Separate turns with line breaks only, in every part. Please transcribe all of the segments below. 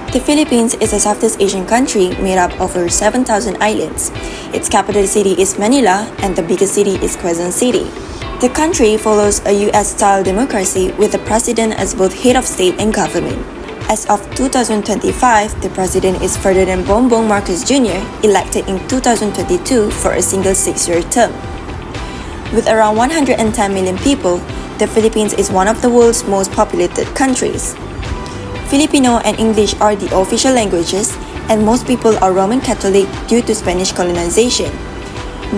The Philippines is a Southeast Asian country made up of over 7,000 islands. Its capital city is Manila and the biggest city is Quezon City. The country follows a US-style democracy with the president as both head of state and government. As of 2025, the president is Ferdinand Bongbong Marcos Jr., elected in 2022 for a single 6-year term. With around 110 million people, the Philippines is one of the world's most populated countries. Filipino and English are the official languages, and most people are Roman Catholic due to Spanish colonization,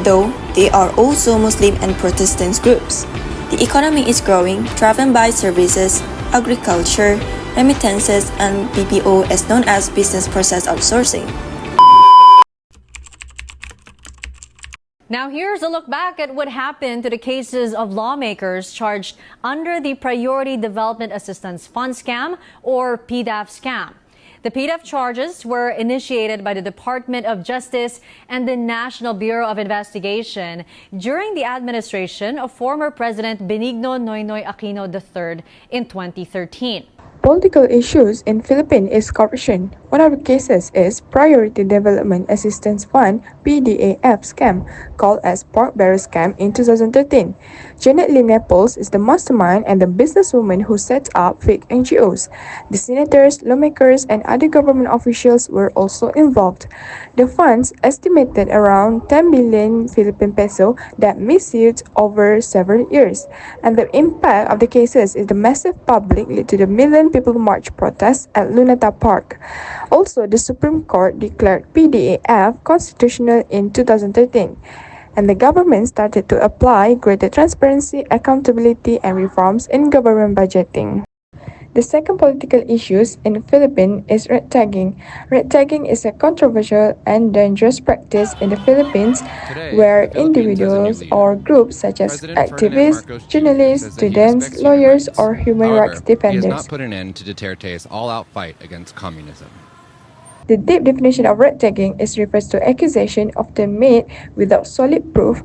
though they are also Muslim and Protestant groups. The economy is growing, driven by services, agriculture, remittances, and BPO, as known as business process outsourcing.
Now here's a look back at what happened to the cases of lawmakers charged under the Priority Development Assistance Fund scam, or PDAF scam. The PDAF charges were initiated by the Department of Justice and the National Bureau of Investigation during the administration of former President Benigno Noynoy Aquino III in 2013.
Political issues in Philippines is corruption. One of the cases is Priority Development Assistance Fund (PDAF) scam, called as Pork Barrel scam in 2013. Janet Lee Naples is the mastermind and the businesswoman who sets up fake NGOs. The senators, lawmakers, and other government officials were also involved. The funds estimated around 10 billion Philippine peso that misused over several years. And the impact of the cases is the massive public lead to the million people march protests at Luneta Park. Also, the Supreme Court declared PDAF constitutional in 2013, and the government started to apply greater transparency, accountability, and reforms in government budgeting. The second political issue in the Philippines is red tagging. Red tagging is a controversial and dangerous practice in the Philippines where individuals or groups such as activists, journalists, students, lawyers, or human rights defenders.
He has not put an end to Duterte's all-out fight against communism.
The deep definition of red tagging is refers to accusation often made without solid proof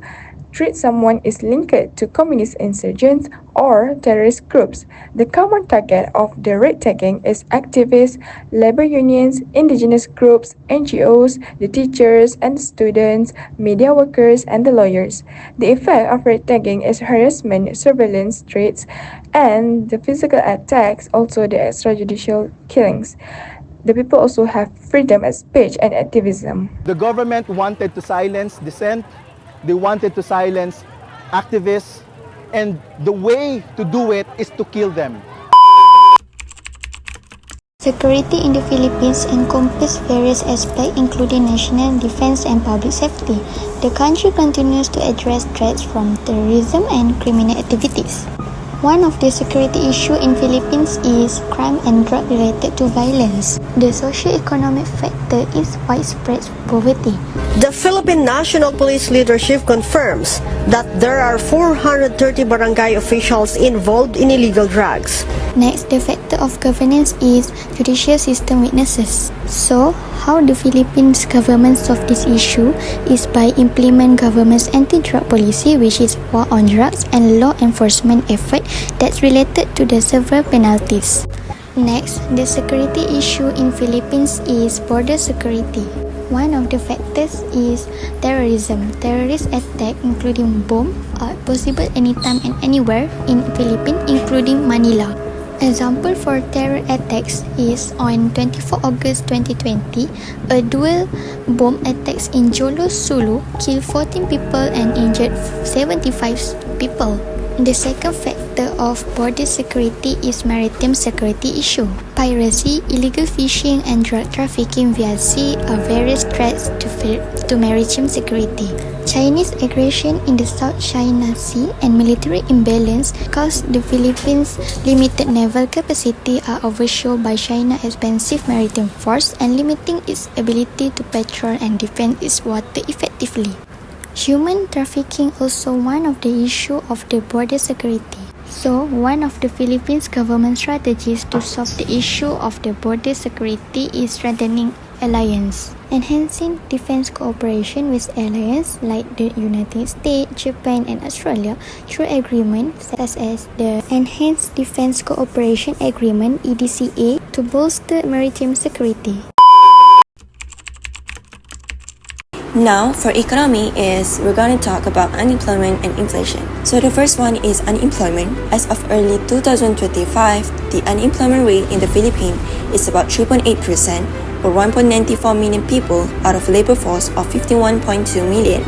treat someone is linked to communist insurgents or terrorist groups. The common target of the red tagging is activists, labor unions, indigenous groups, NGOs, the teachers and students, media workers, and the lawyers. The effect of red tagging is harassment, surveillance, threats, and the physical attacks, also the extrajudicial killings. The people also have freedom of speech and activism.
The government wanted to silence dissent. They wanted to silence activists, and the way to do it is to kill them.
Security in the Philippines encompasses various aspects including national defense and public safety. The country continues to address threats from terrorism and criminal activities. One of the security issues in Philippines is crime and drug related to violence. The socio-economic factor is widespread poverty.
The Philippine National Police leadership confirms that there are 430 barangay officials involved in illegal drugs.
Next, the factor of governance is judicial system weaknesses. So, how the Philippines government solve this issue is by implement government's anti-drug policy, which is war on drugs, and law enforcement effort that's related to the severe penalties. Next, the security issue in Philippines is border security. One of the factors is terrorism. Terrorist attacks, including bomb, are possible anytime and anywhere in Philippines, including Manila. Example for terror attacks is on 24 August 2020, a dual bomb attacks in Jolo, Sulu killed 14 people and injured 75 people. The second factor of border security is maritime security issue. Piracy, illegal fishing, and drug trafficking via sea are various threats to maritime security. Chinese aggression in the South China Sea and military imbalance caused the Philippines' limited naval capacity are overshadowed by China's expansive maritime force and limiting its ability to patrol and defend its water effectively. Human trafficking also one of the issue of the border security. So, one of the Philippines government strategies to solve the issue of the border security is strengthening alliance, enhancing defense cooperation with allies like the United States, Japan, and Australia through agreements such as the Enhanced Defense Cooperation Agreement (EDCA) to bolster maritime security.
Now, for economy we're going to talk about unemployment and inflation. So the first one is unemployment. As of early 2025, the unemployment rate in the Philippines is about 3.8%, or 1.94 million people out of labor force of 51.2 million.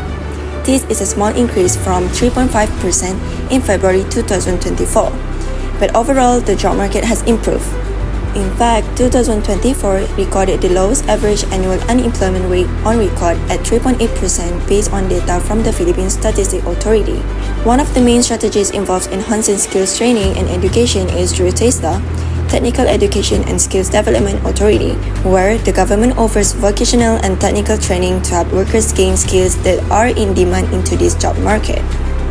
This is a small increase from 3.5% in February 2024. But overall, the job market has improved. In fact, 2024 recorded the lowest average annual unemployment rate on record at 3.8% based on data from the Philippine Statistics Authority. One of the main strategies involved enhancing skills training and education is through TESDA, Technical Education and Skills Development Authority, where the government offers vocational and technical training to help workers gain skills that are in demand into this job market.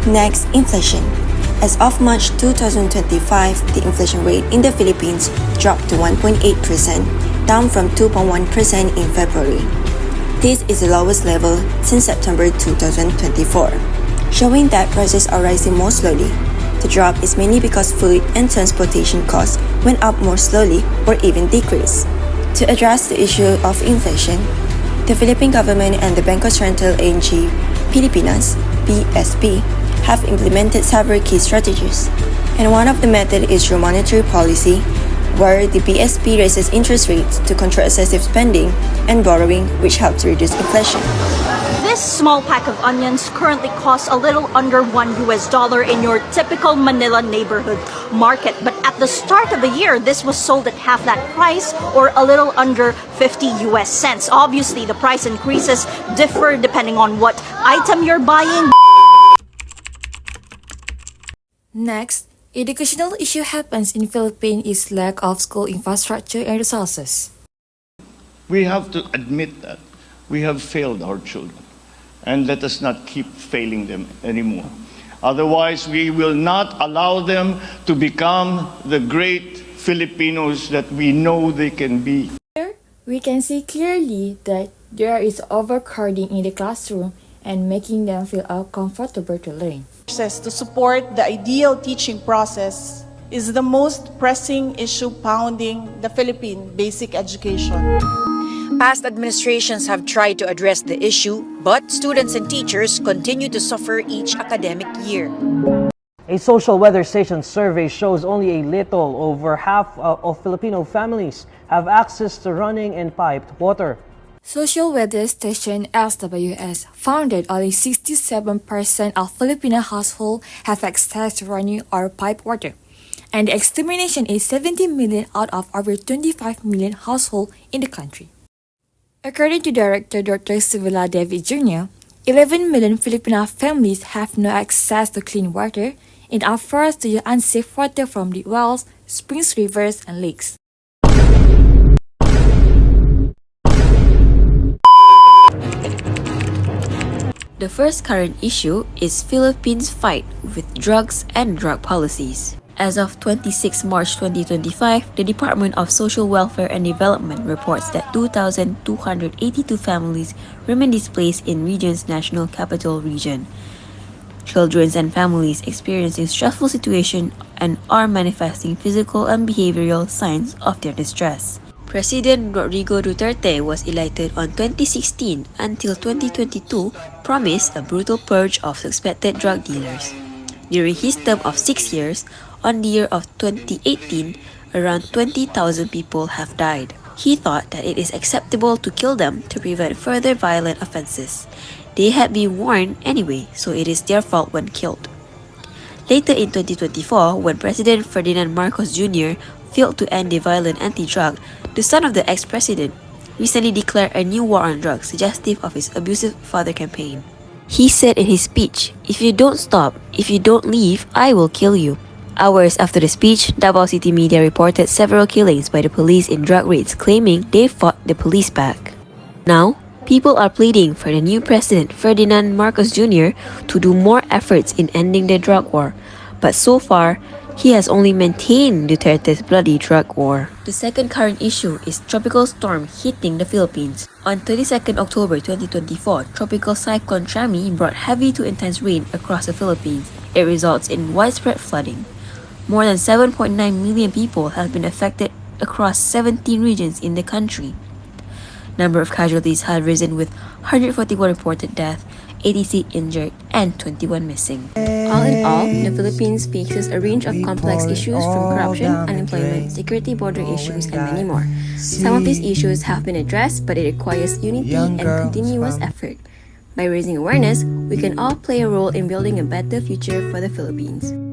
Next, inflation. As of March 2025, the inflation rate in the Philippines dropped to 1.8%, down from 2.1% in February. This is the lowest level since September 2024, showing that prices are rising more slowly. The drop is mainly because food and transportation costs went up more slowly or even decreased. To address the issue of inflation, the Philippine government and the Bangko Sentral Agency Pilipinas, BSP, have implemented several key strategies, and one of the methods is through monetary policy, where the BSP raises interest rates to control excessive spending and borrowing, which helps reduce inflation.
This small pack of onions currently costs a little under $1 in your typical Manila neighborhood market, but at the start of the year, this was sold at half that price, or a little under 50 US cents. Obviously, the price increases differ depending on what item you're buying.
Next, educational issue happens in Philippines is lack of school infrastructure and resources.
We have to admit that we have failed our children, and let us not keep failing them anymore. Otherwise, we will not allow them to become the great Filipinos that we know they can be.
Here, we can see clearly that there is overcrowding in the classroom and making them feel uncomfortable to learn.
To support the ideal teaching process is the most pressing issue pounding the Philippine basic education.
Past administrations have tried to address the issue, but students and teachers continue to suffer each academic year.
A social weather station survey shows only a little over half of Filipino families have access to running and piped water.
Social weather station SWS found that only 67% of Filipino households have access to running or piped water, and the estimation is 70 million out of over 25 million households in the country. According to Director Dr. Sivila Devi Jr., 11 million Filipino families have no access to clean water and are forced to use unsafe water from the wells, springs, rivers, and lakes.
The first current issue is Philippines' fight with drugs and drug policies. As of 26 March 2025, the Department of Social Welfare and Development reports that 2,282 families remain displaced in region's national capital region. Children and families experiencing stressful situations and are manifesting physical and behavioral signs of their distress. President Rodrigo Duterte was elected on 2016 until 2022 promised a brutal purge of suspected drug dealers. During his term of 6 years, on the year of 2018, around 20,000 people have died. He thought that it is acceptable to kill them to prevent further violent offenses. They had been warned anyway, so it is their fault when killed. Later in 2024, when President Ferdinand Marcos Jr. failed to end the violent anti-drug, the son of the ex-president recently declared a new war on drugs, suggestive of his abusive father campaign. He said in his speech, "If you don't stop, if you don't leave, I will kill you." Hours after the speech, Davao City media reported several killings by the police in drug raids, claiming they fought the police back. Now, people are pleading for the new president, Ferdinand Marcos Jr., to do more efforts in ending the drug war, but so far, he has only maintained Duterte's bloody drug war. The second current issue is tropical storm hitting the Philippines. On 22nd October 2024, Tropical Cyclone Trami brought heavy to intense rain across the Philippines. It results in widespread flooding. More than 7.9 million people have been affected across 17 regions in the country. Number of casualties had risen with 141 reported deaths, 86 injured, and 21 missing.
All in all, the Philippines faces a range of complex issues from corruption, unemployment, security border issues, and many more. Some of these issues have been addressed, but it requires unity and continuous effort. By raising awareness, we can all play a role in building a better future for the Philippines.